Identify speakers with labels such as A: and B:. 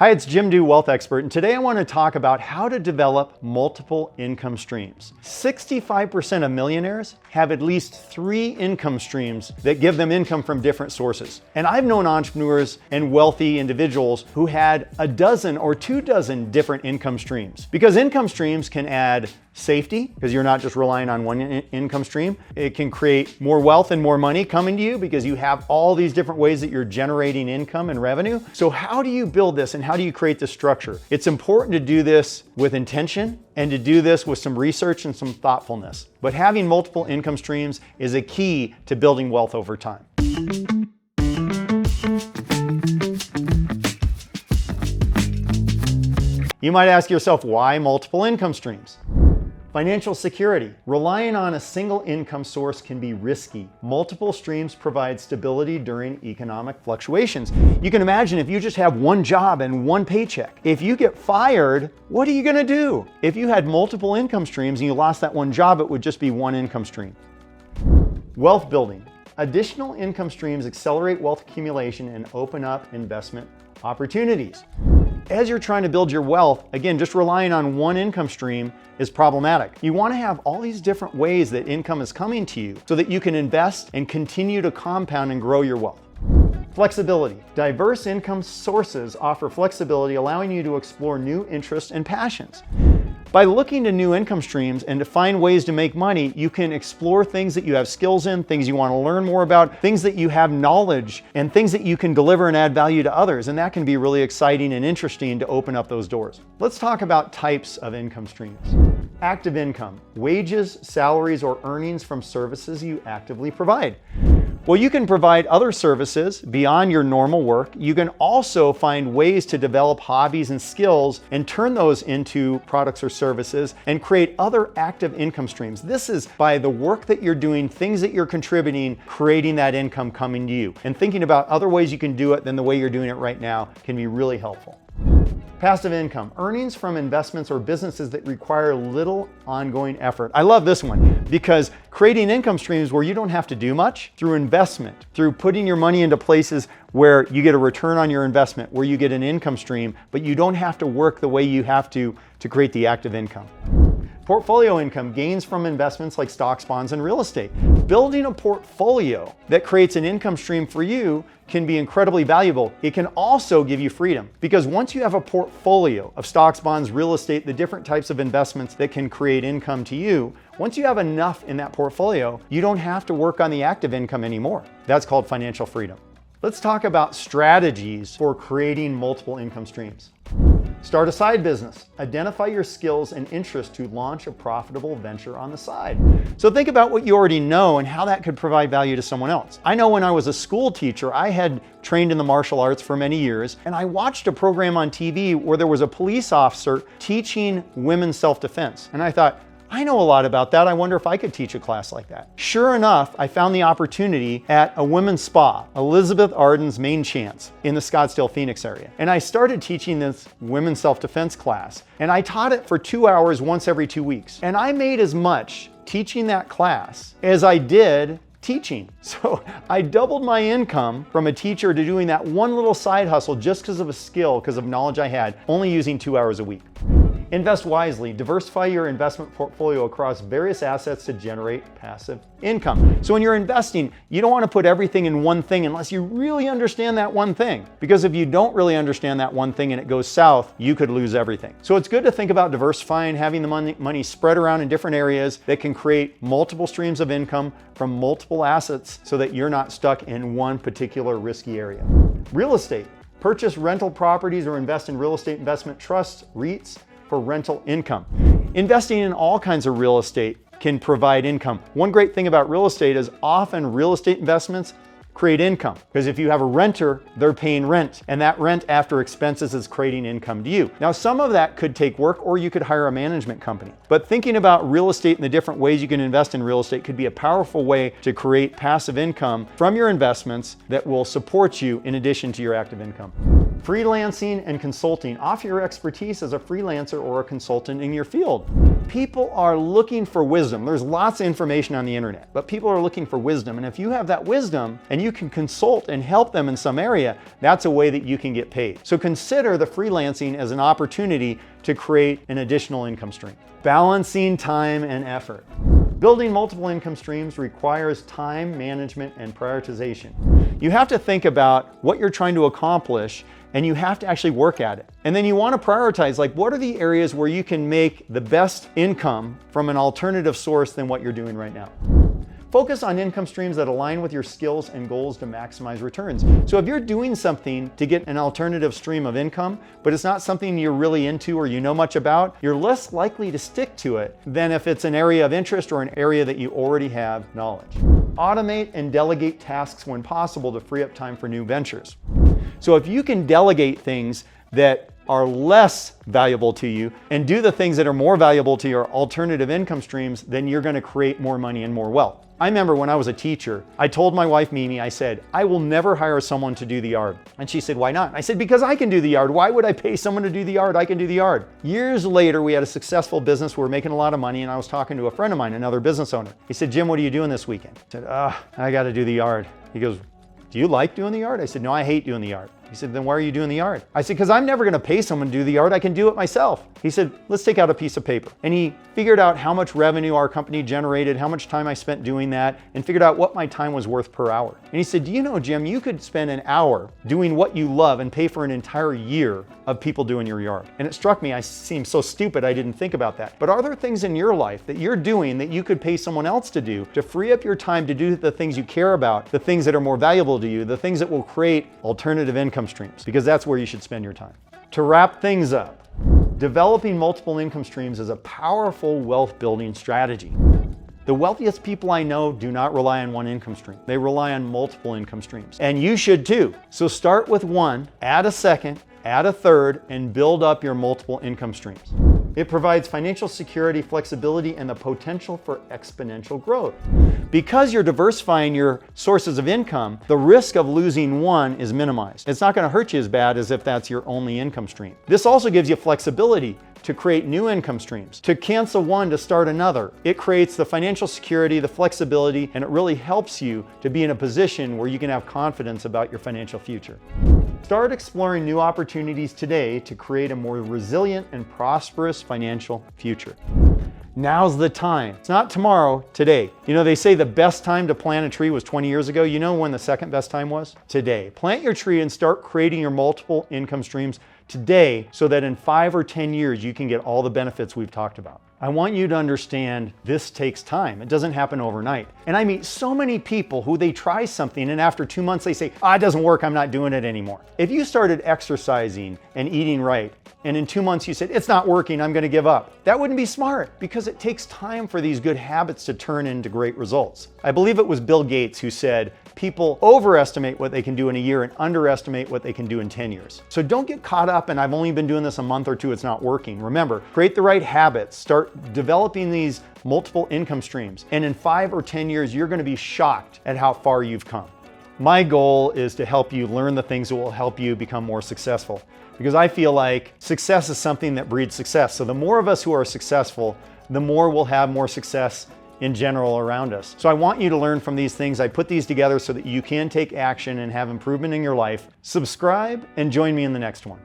A: Hi, it's Jim Dew, Wealth Expert, and today I want to talk about how to develop multiple income streams. 65% of millionaires have at least 3 income streams that give them income from different sources. And I've known entrepreneurs and wealthy individuals who had a dozen or 24 different income streams. Because income streams can add safety, because you're not just relying on one income stream. It can create more wealth and more money coming to you because you have all these different ways that you're generating income and revenue. So how do you build this and how do you create this structure? It's important to do this with intention and to do this with some research and some thoughtfulness. But having multiple income streams is a key to building wealth over time. You might ask yourself, why multiple income streams? Financial security. Relying on a single income source can be risky. Multiple streams provide stability during economic fluctuations. You can imagine if you just have one job and one paycheck. If you get fired, what are you going to do? If you had multiple income streams and you lost that one job, it would just be one income stream. Wealth building. Additional income streams accelerate wealth accumulation and open up investment opportunities. As you're trying to build your wealth, again, just relying on one income stream is problematic. You want to have all these different ways that income is coming to you so that you can invest and continue to compound and grow your wealth. Flexibility. Diverse income sources offer flexibility, allowing you to explore new interests and passions. By looking to new income streams and to find ways to make money, you can explore things that you have skills in, things you want to learn more about, things that you have knowledge, and things that you can deliver and add value to others. And that can be really exciting and interesting to open up those doors. Let's talk about types of income streams. Active income, wages, salaries, or earnings from services you actively provide. Well, you can provide other services beyond your normal work. You can also find ways to develop hobbies and skills and turn those into products or services and create other active income streams. This is by the work that you're doing, things that you're contributing, creating that income coming to you. And thinking about other ways you can do it than the way you're doing it right now can be really helpful. Passive income, earnings from investments or businesses that require little ongoing effort. I love this one because creating income streams where you don't have to do much through investment, through putting your money into places where you get a return on your investment, where you get an income stream, but you don't have to work the way you have to create the active income. Portfolio income, gains from investments like stocks, bonds, and real estate. Building a portfolio that creates an income stream for you can be incredibly valuable. It can also give you freedom because once you have a portfolio of stocks, bonds, real estate, the different types of investments that can create income to you, once you have enough in that portfolio, you don't have to work on the active income anymore. That's called financial freedom. Let's talk about strategies for creating multiple income streams. Start a side business. Identify your skills and interests to launch a profitable venture on the side. So think about what you already know and how that could provide value to someone else. I know when I was a school teacher, I had trained in the martial arts for many years, and I watched a program on TV where there was a police officer teaching women self-defense. And I thought, I know a lot about that. I wonder if I could teach a class like that. Sure enough, I found the opportunity at a women's spa, Elizabeth Arden's Main Chance in the Scottsdale, Phoenix area. And I started teaching this women's self-defense class. And I taught it for 2 hours once every 2 weeks. And I made as much teaching that class as I did teaching. So I doubled my income from a teacher to doing that one little side hustle just because of a skill, because of knowledge I had, only using 2 hours a week. Invest wisely. Diversify your investment portfolio across various assets to generate passive income. So when you're investing, you don't want to put everything in one thing unless you really understand that one thing. Because if you don't really understand that one thing and it goes south, you could lose everything. So it's good to think about diversifying, having the money spread around in different areas that can create multiple streams of income from multiple assets so that you're not stuck in one particular risky area. Real estate. Purchase rental properties or invest in real estate investment trusts, REITs, for rental income. Investing in all kinds of real estate can provide income. One great thing about real estate is often real estate investments create income because if you have a renter, they're paying rent, and that rent after expenses is creating income to you. Now, some of that could take work, or you could hire a management company. But thinking about real estate and the different ways you can invest in real estate could be a powerful way to create passive income from your investments that will support you in addition to your active income. Freelancing and consulting. Offer your expertise as a freelancer or a consultant in your field. People are looking for wisdom. There's lots of information on the internet, but people are looking for wisdom. And if you have that wisdom and you can consult and help them in some area, that's a way that you can get paid. So consider the freelancing as an opportunity to create an additional income stream. Balancing time and effort. Building multiple income streams requires time management and prioritization. You have to think about what you're trying to accomplish, and you have to actually work at it. And then you want to prioritize, like, what are the areas where you can make the best income from an alternative source than what you're doing right now. Focus on income streams that align with your skills and goals to maximize returns. So if you're doing something to get an alternative stream of income, but it's not something you're really into or you know much about, you're less likely to stick to it than if it's an area of interest or an area that you already have knowledge. Automate and delegate tasks when possible to free up time for new ventures. So if you can delegate things that are less valuable to you and do the things that are more valuable to your alternative income streams, then you're going to create more money and more wealth. I remember when I was a teacher, I told my wife, Mimi, I said, I will never hire someone to do the yard. And she said, why not? I said, because I can do the yard. Why would I pay someone to do the yard? I can do the yard. Years later, we had a successful business. We were making a lot of money, and I was talking to a friend of mine, another business owner. He said, Jim, what are you doing this weekend? I said, I got to do the yard. He goes, do you like doing the yard? I said, no, I hate doing the yard. He said, then why are you doing the yard? I said, because I'm never going to pay someone to do the yard. I can do it myself. He said, let's take out a piece of paper. And he figured out how much revenue our company generated, how much time I spent doing that, and figured out what my time was worth per hour. And he said, do you know, Jim, you could spend an hour doing what you love and pay for an entire year of people doing your yard. And it struck me, I seemed so stupid I didn't think about that. But are there things in your life that you're doing that you could pay someone else to do to free up your time to do the things you care about, the things that are more valuable to you, the things that will create alternative income streams? Because that's where you should spend your time. To wrap things up, developing multiple income streams is a powerful wealth building strategy. The wealthiest people I know do not rely on one income stream. They rely on multiple income streams. And you should too. So start with one, add a second, add a third, and build up your multiple income streams. It provides financial security, flexibility, and the potential for exponential growth. Because you're diversifying your sources of income, the risk of losing one is minimized. It's not going to hurt you as bad as if that's your only income stream. This also gives you flexibility to create new income streams, to cancel one to start another. It creates the financial security, the flexibility, and it really helps you to be in a position where you can have confidence about your financial future. Start exploring new opportunities today to create a more resilient and prosperous financial future. Now's the time. It's not tomorrow, today. You know, they say the best time to plant a tree was 20 years ago. You know when the second best time was? Today. Plant your tree and start creating your multiple income streams today so that in 5 or 10 years you can get all the benefits we've talked about. I want you to understand this takes time. It doesn't happen overnight. And I meet so many people who they try something and after 2 months they say, it doesn't work, I'm not doing it anymore. If you started exercising and eating right, and in 2 months you said, it's not working, I'm gonna give up, that wouldn't be smart because it takes time for these good habits to turn into great results. I believe it was Bill Gates who said, people overestimate what they can do in a year and underestimate what they can do in 10 years. So don't get caught up and I've only been doing this a month or two, it's not working. Remember, create the right habits, start developing these multiple income streams. And in 5 or 10 years, you're gonna be shocked at how far you've come. My goal is to help you learn the things that will help you become more successful. Because I feel like success is something that breeds success. So the more of us who are successful, the more we'll have more success in general around us. So I want you to learn from these things. I put these together so that you can take action and have improvement in your life. Subscribe and join me in the next one.